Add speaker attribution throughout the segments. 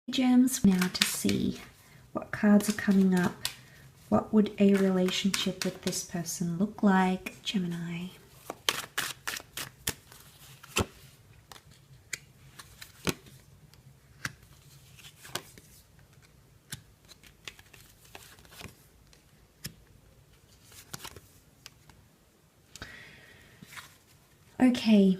Speaker 1: Gems now to see what cards are coming up. What would a relationship with this person look like, Gemini? Okay,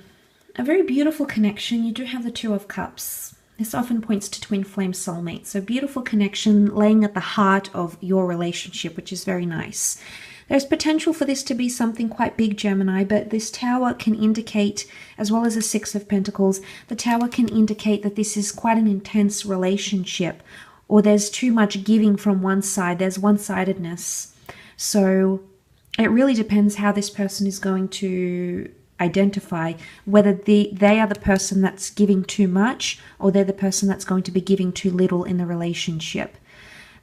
Speaker 1: a very beautiful connection. You do have the Two of Cups. This often points to twin flame soulmates. So beautiful connection laying at the heart of your relationship, which is very nice. There's potential for this to be something quite big, Gemini, but this Tower can indicate, as well as the Six of Pentacles, the Tower can indicate that this is quite an intense relationship, or there's too much giving from one side. There's one-sidedness. So it really depends how this person is going to identify whether they are the person that's giving too much or they're the person that's going to be giving too little in the relationship.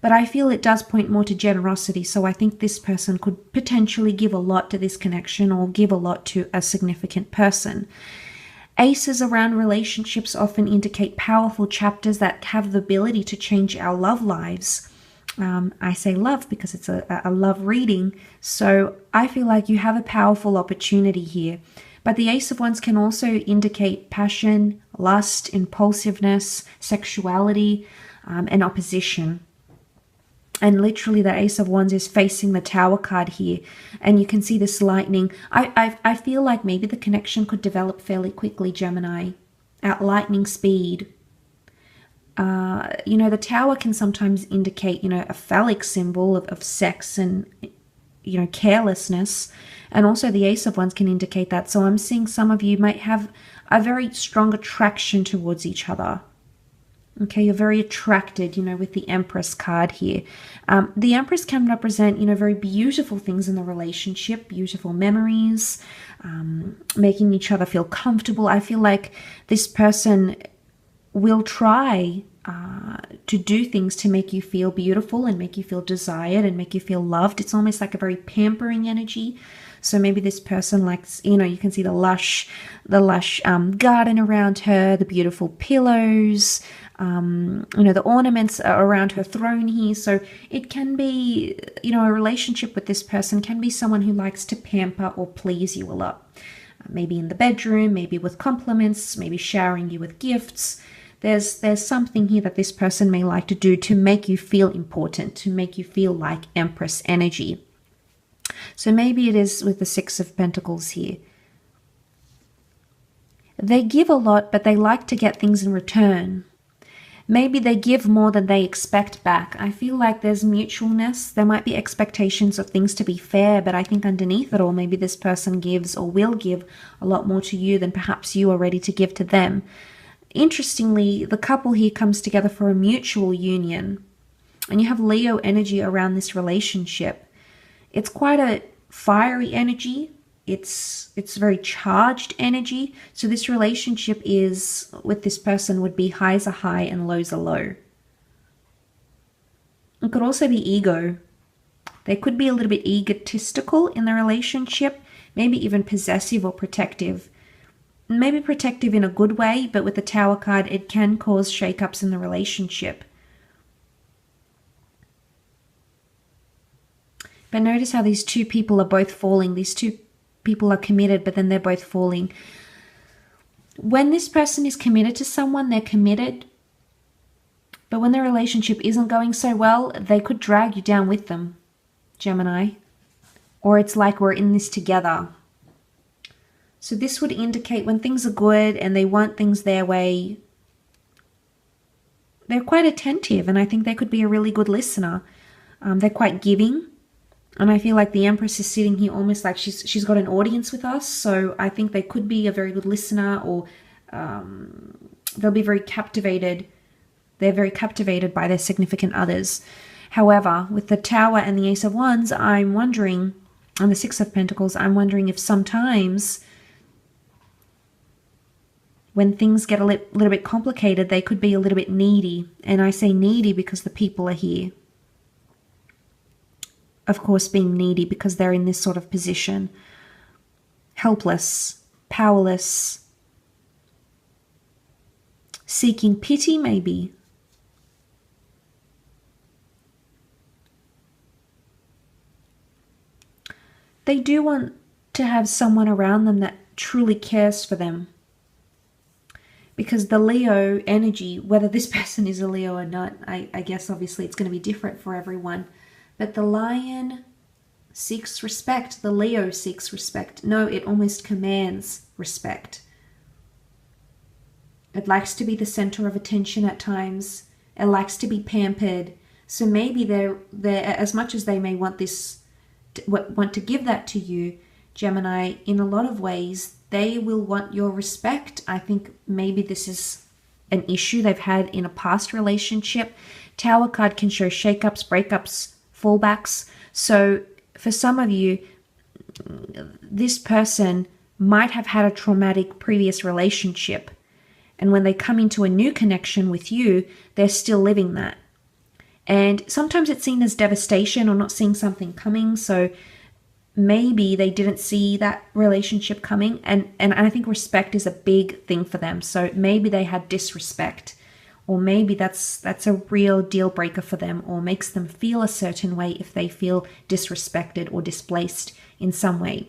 Speaker 1: But I feel it does point more to generosity, so I think this person could potentially give a lot to this connection or give a lot to a significant person. Aces around relationships often indicate powerful chapters that have the ability to change our love lives. I say love because it's a love reading, so I feel like you have a powerful opportunity here. But the Ace of Wands can also indicate passion, lust, impulsiveness, sexuality, and opposition. And literally the Ace of Wands is facing the Tower card here, and you can see this lightning. I feel like maybe the connection could develop fairly quickly, Gemini, at lightning speed. You know, the Tower can sometimes indicate, you know, a phallic symbol of sex and, you know, carelessness. And also the Ace of Wands can indicate that. So I'm seeing some of you might have a very strong attraction towards each other. Okay, you're very attracted, you know, with the Empress card here. The Empress can represent, you know, very beautiful things in the relationship, beautiful memories, making each other feel comfortable. I feel like this person will try to do things to make you feel beautiful and make you feel desired and make you feel loved. It's almost like a very pampering energy. So maybe this person likes, you know, you can see the lush garden around her, the beautiful pillows, you know, the ornaments around her throne here. So it can be, you know, a relationship with this person can be someone who likes to pamper or please you a lot. Maybe in the bedroom, maybe with compliments, maybe showering you with gifts. There's something here that this person may like to do to make you feel important, to make you feel like Empress energy. So maybe it is with the Six of Pentacles here. They give a lot, but they like to get things in return. Maybe they give more than they expect back. I feel like there's mutualness. There might be expectations of things to be fair, but I think underneath it all, maybe this person gives or will give a lot more to you than perhaps you are ready to give to them. Interestingly, the couple here comes together for a mutual union, and you have Leo energy around this relationship. It's quite a fiery energy. It's very charged energy. So this relationship is, with this person, would be highs are high and lows are low. It could also be ego. They could be a little bit egotistical in the relationship, maybe even possessive or protective. Maybe protective in a good way, but with the Tower card, it can cause shakeups in the relationship. But notice how these two people are both falling. These two people are committed, but then they're both falling. When this person is committed to someone, they're committed. But when the relationship isn't going so well, they could drag you down with them, Gemini. Or it's like we're in this together. So this would indicate when things are good and they want things their way, they're quite attentive, and I think they could be a really good listener. They're quite giving, and I feel like the Empress is sitting here almost like she's got an audience with us. So I think they could be a very good listener, or they'll be very captivated. They're very captivated by their significant others. However, with the Tower and the Ace of Wands, I'm wondering, and the Six of Pentacles, I'm wondering if sometimes when things get a little bit complicated, they could be a little bit needy. And I say needy because the people are here. Of course, being needy because they're in this sort of position. Helpless, powerless, seeking pity maybe. they do want to have someone around them that truly cares for them. Because the Leo energy, whether this person is a Leo or not, I guess obviously it's going to be different for everyone. But the Lion seeks respect. The Leo seeks respect. No, it almost commands respect. It likes to be the center of attention at times. It likes to be pampered. So maybe they're as much as they may want to give that to you, Gemini, in a lot of ways, they will want your respect. I think maybe this is an issue they've had in a past relationship. Tower card can show shakeups, breakups, fallbacks. So for some of you, this person might have had a traumatic previous relationship. And when they come into a new connection with you, they're still living that. And sometimes it's seen as devastation or not seeing something coming. So maybe they didn't see that relationship coming. And I think respect is a big thing for them. So maybe they had disrespect, or maybe that's a real deal breaker for them, or makes them feel a certain way if they feel disrespected or displaced in some way.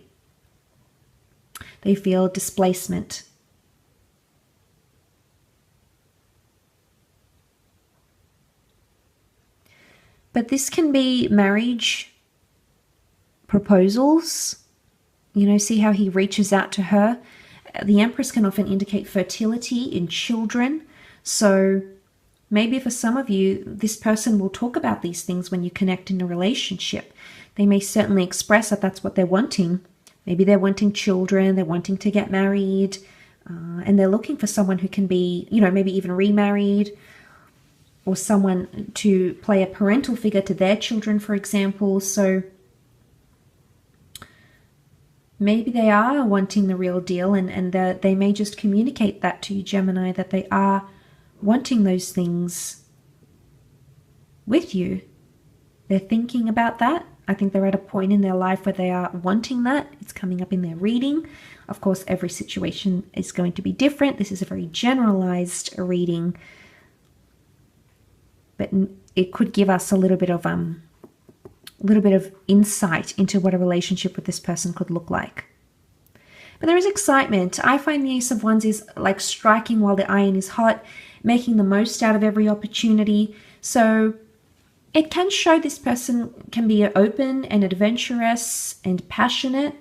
Speaker 1: They feel displacement. But this can be marriage proposals. You know, see how he reaches out to her. The Empress can often indicate fertility in children. So maybe for some of you, this person will talk about these things when you connect in a relationship. They may certainly express that that's what they're wanting. Maybe they're wanting children, they're wanting to get married, and they're looking for someone who can be, you know, maybe even remarried, or someone to play a parental figure to their children, for example. So maybe they are wanting the real deal, and they may just communicate that to you, Gemini, that they are wanting those things with you. They're thinking about that. I think they're at a point in their life where they are wanting that. It's coming up in their reading. Of course, every situation is going to be different. This is a very generalized reading, but it could give us a little bit of insight into what a relationship with this person could look like. But there is excitement. I find the Ace of Wands is like striking while the iron is hot, making the most out of every opportunity. So it can show this person can be open and adventurous and passionate.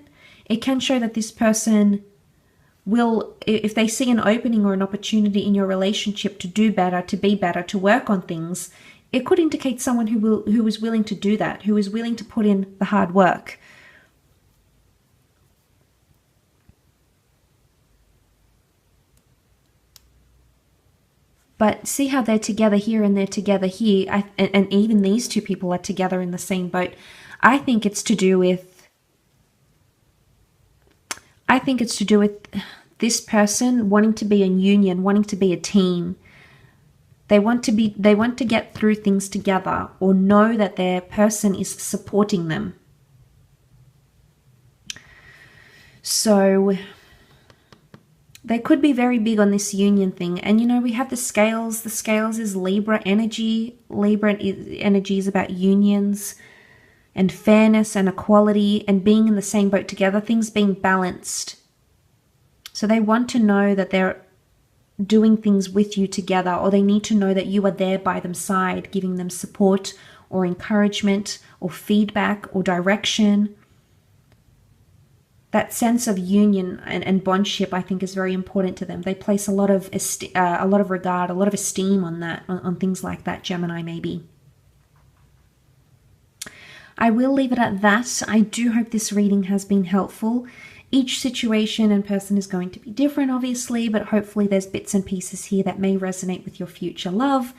Speaker 1: It can show that this person will, if they see an opening or an opportunity in your relationship to do better, to be better, to work on things, it could indicate someone who is willing to do that, who is willing to put in the hard work. But see how they're together here and they're together here, and even these two people are together in the same boat. I think it's to do with this person wanting to be in union, wanting to be a team. They want to get through things together, or know that their person is supporting them. So they could be very big on this union thing. And you know, we have the scales. The scales is Libra energy. Libra energy is about unions and fairness and equality and being in the same boat together, things being balanced. So they want to know that they're doing things with you together, or they need to know that you are there by their side, giving them support or encouragement or feedback or direction. That sense of union and bondship, I think, is very important to them. They place a lot of regard, a lot of esteem on that, on things like that, Gemini, maybe. I will leave it at that. I do hope this reading has been helpful. Each situation and person is going to be different, obviously, but hopefully there's bits and pieces here that may resonate with your future love.